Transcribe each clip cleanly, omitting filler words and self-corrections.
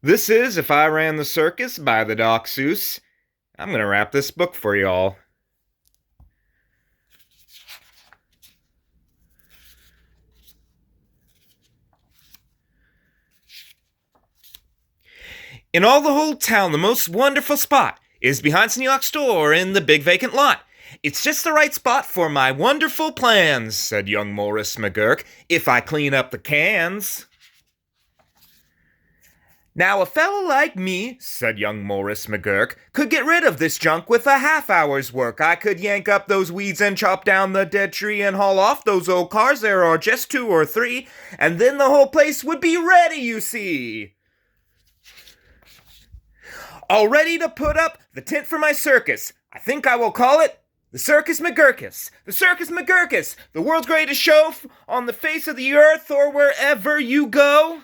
This is If I Ran the Circus by the Doc Seuss. I'm gonna wrap this book for y'all. In all the whole town, the most wonderful spot is behind Sneelock's store in the big vacant lot. It's just the right spot for my wonderful plans, said young Morris McGurk, if I clean up the cans. Now a fellow like me, said young Morris McGurk, could get rid of this junk with a half-hour's work. I could yank up those weeds and chop down the dead tree and haul off those old cars, there are just 2 or 3, and then the whole place would be ready, you see. All ready to put up the tent for my circus. I think I will call it the Circus McGurkus. The Circus McGurkus, the world's greatest show on the face of the earth or wherever you go.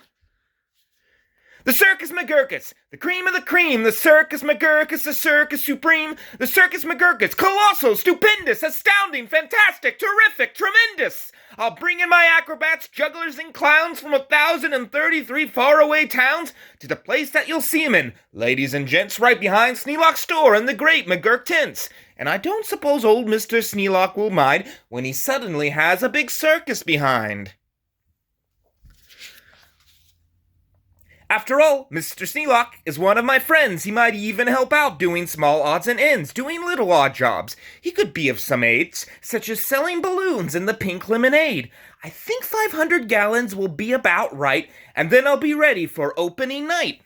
The Circus McGurkus, the cream of the cream, the Circus McGurkus, the Circus Supreme, the Circus McGurkus, colossal, stupendous, astounding, fantastic, terrific, tremendous. I'll bring in my acrobats, jugglers, and clowns from 1,033 faraway towns to the place that you'll see 'em in, ladies and gents, right behind Sneelock's store in the great McGurk tents. And I don't suppose old Mr. Sneelock will mind when he suddenly has a big circus behind. After all, Mr. Sneelock is one of my friends. He might even help out doing small odds and ends, doing little odd jobs. He could be of some aids, such as selling balloons in the pink lemonade. I think 500 gallons will be about right, and then I'll be ready for opening night.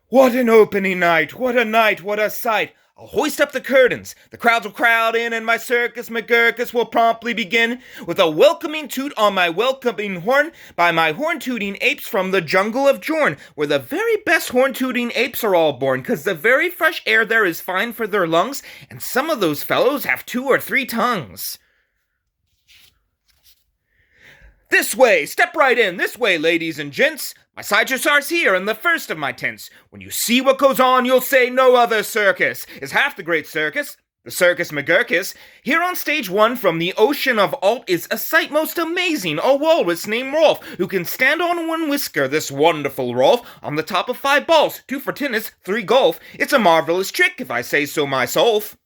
What an opening night! What a night! What a sight! I'll hoist up the curtains. The crowds will crowd in, and my Circus McGurkus will promptly begin with a welcoming toot on my welcoming horn by my horn-tooting apes from the jungle of Jorn, where the very best horn-tooting apes are all born, 'cause the very fresh air there is fine for their lungs, and some of those fellows have 2 or 3 tongues. This way, step right in, this way, ladies and gents. My sideshows here in the first of my tents. When you see what goes on, you'll say no other circus is half the great circus, the Circus McGurkus. Here on stage 1 from the ocean of alt is a sight most amazing, a walrus named Rolf, who can stand on 1 whisker, this wonderful Rolf, on the top of 5 balls, 2 for tennis, 3 golf. It's a marvelous trick, if I say so myself.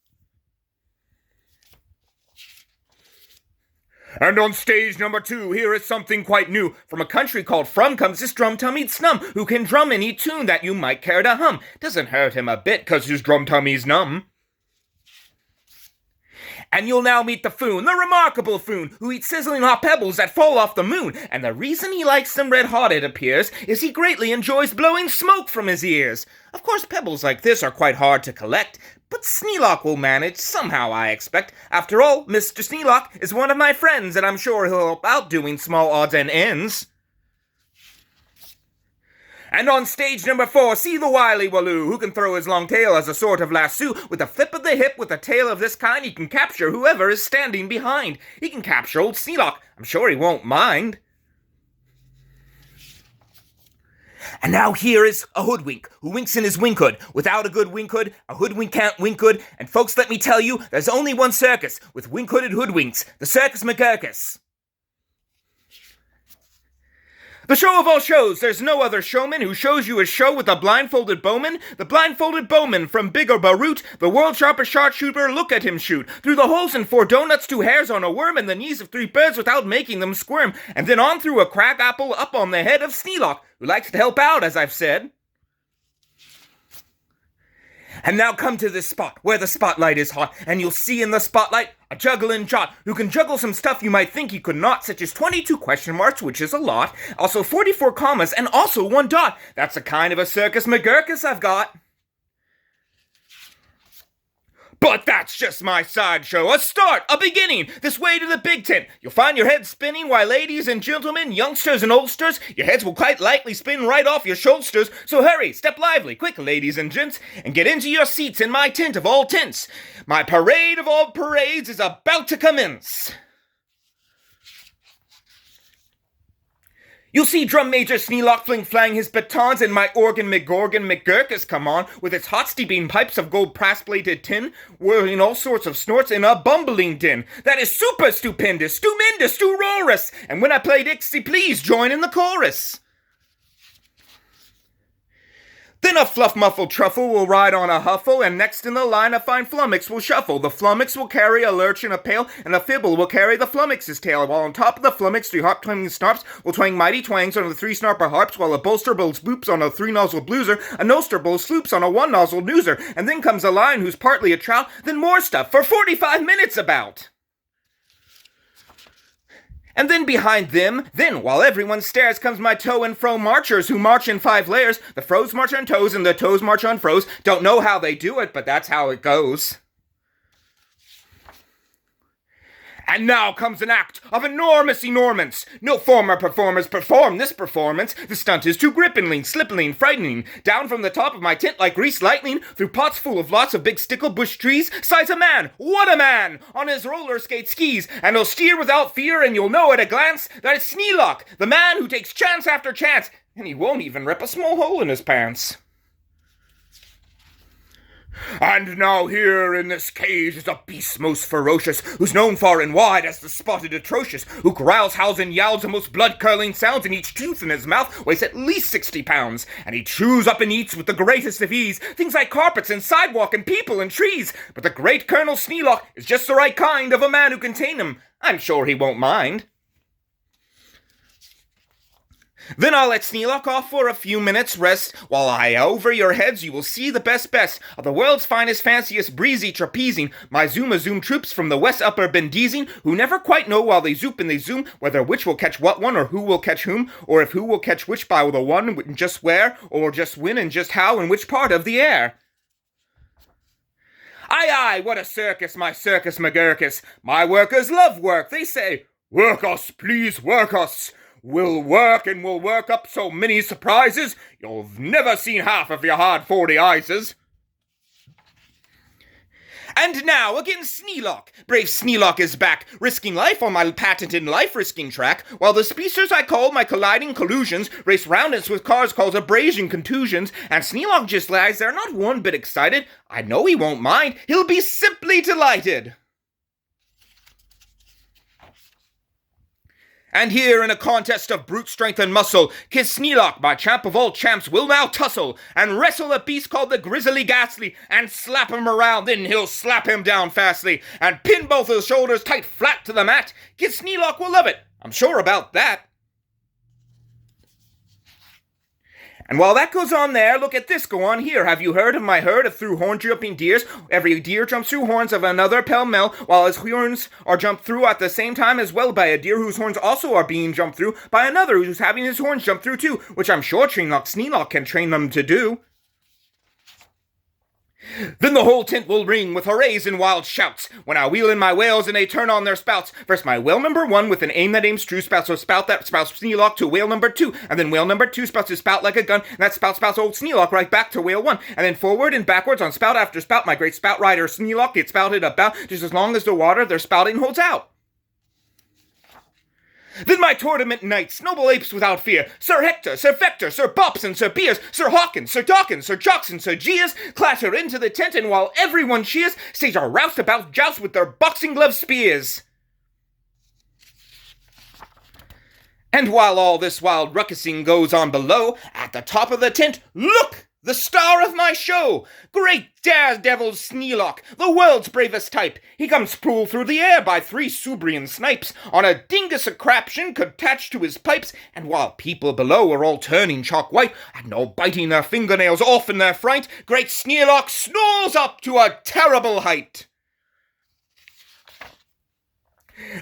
And on stage number 2, here is something quite new. From a country called From comes this drum-tummied snum, who can drum any tune that you might care to hum. Doesn't hurt him a bit, 'cause his drum-tummy's numb. And you'll now meet the Foon, the remarkable Foon, who eats sizzling hot pebbles that fall off the moon. And the reason he likes them red-hot, it appears, is he greatly enjoys blowing smoke from his ears. Of course, pebbles like this are quite hard to collect, but Sneelock will manage, somehow I expect. After all, Mr. Sneelock is one of my friends, and I'm sure he'll help out doing small odds and ends. And on stage number 4, see the wily Waloo, who can throw his long tail as a sort of lasso. With a flip of the hip with a tail of this kind, he can capture whoever is standing behind. He can capture old Sneelock. I'm sure he won't mind. And now here is a hoodwink, who winks in his wink hood. Without a good wink hood, a hoodwink can't wink good. And folks, let me tell you, there's only one circus with wink-hooded hoodwinks, the Circus McGurkus. The show of all shows, there's no other showman who shows you a show with a blindfolded bowman. The blindfolded bowman from Bigger Barut, the world's sharpest sharpshooter, look at him shoot. Through the holes in 4 donuts, 2 hairs on a worm, and the knees of 3 birds without making them squirm. And then on through a crab apple up on the head of Sneelock, who likes to help out, as I've said. And now come to this spot, where the spotlight is hot, and you'll see in the spotlight a jugglin' jot, who can juggle some stuff you might think he could not, such as 22 question marks, which is a lot, also 44 commas, and also 1 dot. That's the kind of a Circus McGurkus I've got. But that's just my sideshow, a start, a beginning, this way to the big tent. You'll find your head spinning, while ladies and gentlemen, youngsters and oldsters, your heads will quite likely spin right off your shoulders. So hurry, step lively, quick, ladies and gents, and get into your seats in my tent of all tents. My parade of all parades is about to commence. You'll see Drum Major Sneelock fling-flang his batons, and my organ McGorgon McGurkus come on, with its hot steeping pipes of gold brass-plated tin, whirling all sorts of snorts in a bumbling din. That is super stupendous, stupendous, stupendous, and when I play Dixie, please join in the chorus. Then a fluff-muffled truffle will ride on a huffle, and next in the line a fine flummox will shuffle. The flummox will carry a lurch in a pail, and a fibble will carry the flummox's tail, while on top of the flummox 3 harp-twanging snarps will twang mighty twangs on the 3 snarper harps, while a bolster blows boops on a 3-nozzle blueser, a noster blows sloops on a 1-nozzle nooser, and then comes a lion who's partly a trout, then more stuff for 45 minutes about. And then behind them, while everyone stares, comes my to and fro marchers who march in 5 layers. The fros march on toes and the toes march on fros. Don't know how they do it, but that's how it goes. And now comes an act of enormous enormance. No former performers perform this performance. The stunt is too grippingly, slippingly, frightening. Down from the top of my tent like greased lightning, through pots full of lots of big stickle bush trees, slides a man, what a man, on his roller skate skis, and he'll steer without fear, and you'll know at a glance that it's Sneelock, the man who takes chance after chance, and he won't even rip a small hole in his pants. And now here in this cage is a beast most ferocious, who's known far and wide as the spotted atrocious, who growls, howls, and yowls the most blood-curdling sounds, and each tooth in his mouth weighs at least 60 pounds, and he chews up and eats with the greatest of ease things like carpets and sidewalk and people and trees, but the great Colonel Sneelock is just the right kind of a man who can tame him. I'm sure he won't mind. Then I'll let Sneelock off for a few minutes' rest, while over your heads you will see the best of the world's finest, fanciest, breezy, trapezing, my zoom troops from the west upper Bendizing, who never quite know while they zoop and they zoom, whether which will catch what one, or who will catch whom, or if who will catch which by the one, and just where, or just when, and just how, and which part of the air. Aye, what a circus, my Circus McGurkus. My workers love work. They say, "Work us, please work us. We'll work and we'll work up so many surprises, you've never seen half of your hard 40 ices." And now again Sneelock. Brave Sneelock is back, risking life on my patented life-risking track, while the speedsters I call my colliding collusions race round us with cars called abrasion contusions, and Sneelock just lies there not one bit excited. I know he won't mind, he'll be simply delighted. And here in a contest of brute strength and muscle, Kid Sneelock, my champ of all champs, will now tussle, and wrestle a beast called the Grizzly Ghastly, and slap him around, then he'll slap him down fastly, and pin both his shoulders tight flat to the mat. Kid Sneelock will love it, I'm sure about that. And while that goes on there, look at this go on here. Have you heard of my herd of through horn jumping deers? Every deer jumps through horns of another pell-mell, while his horns are jumped through at the same time as well by a deer whose horns also are being jumped through by another who's having his horns jumped through too, which I'm sure Sneelock can train them to do. Then the whole tent will ring with hoorays and wild shouts when I wheel in my whales and they turn on their spouts. First my whale number 1 with an aim that aims true spouts a spout that spouts Sneelock to whale number 2, and then whale number 2 spouts his spout like a gun, and that spouts old Sneelock right back to whale 1, and then forward and backwards on spout after spout my great spout rider Sneelock gets spouted about just as long as the water their spouting holds out. Then my tournament knights, noble apes without fear, Sir Hector, Sir Fector, Sir Bops and Sir Beers, Sir Hawkins, Sir Dawkins, Sir Jocks and Sir Gias, clatter into the tent, and while everyone cheers, stage a roustabout joust with their boxing glove spears. And while all this wild ruckusing goes on below, at the top of the tent, look! The star of my show! Great daredevil Sneelock, the world's bravest type. He comes pool through the air by 3 Subrian snipes, on a dingus attraption attached to his pipes, and while people below are all turning chalk white, and all biting their fingernails off in their fright, great Sneelock snores up to a terrible height.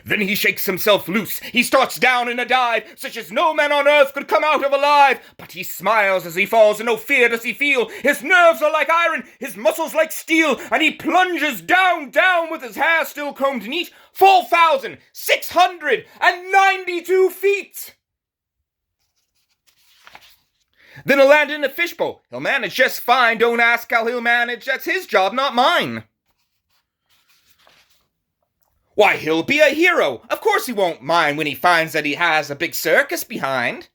Then he shakes himself loose, he starts down in a dive, such as no man on earth could come out of alive. But he smiles as he falls, and no fear does he feel. His nerves are like iron, his muscles like steel, and he plunges down with his hair still combed neat, 4,692 feet. Then he'll land in a fishbowl. He'll manage just fine, don't ask how he'll manage, that's his job, not mine. Why, he'll be a hero. Of course he won't mind when he finds that he has a big circus behind.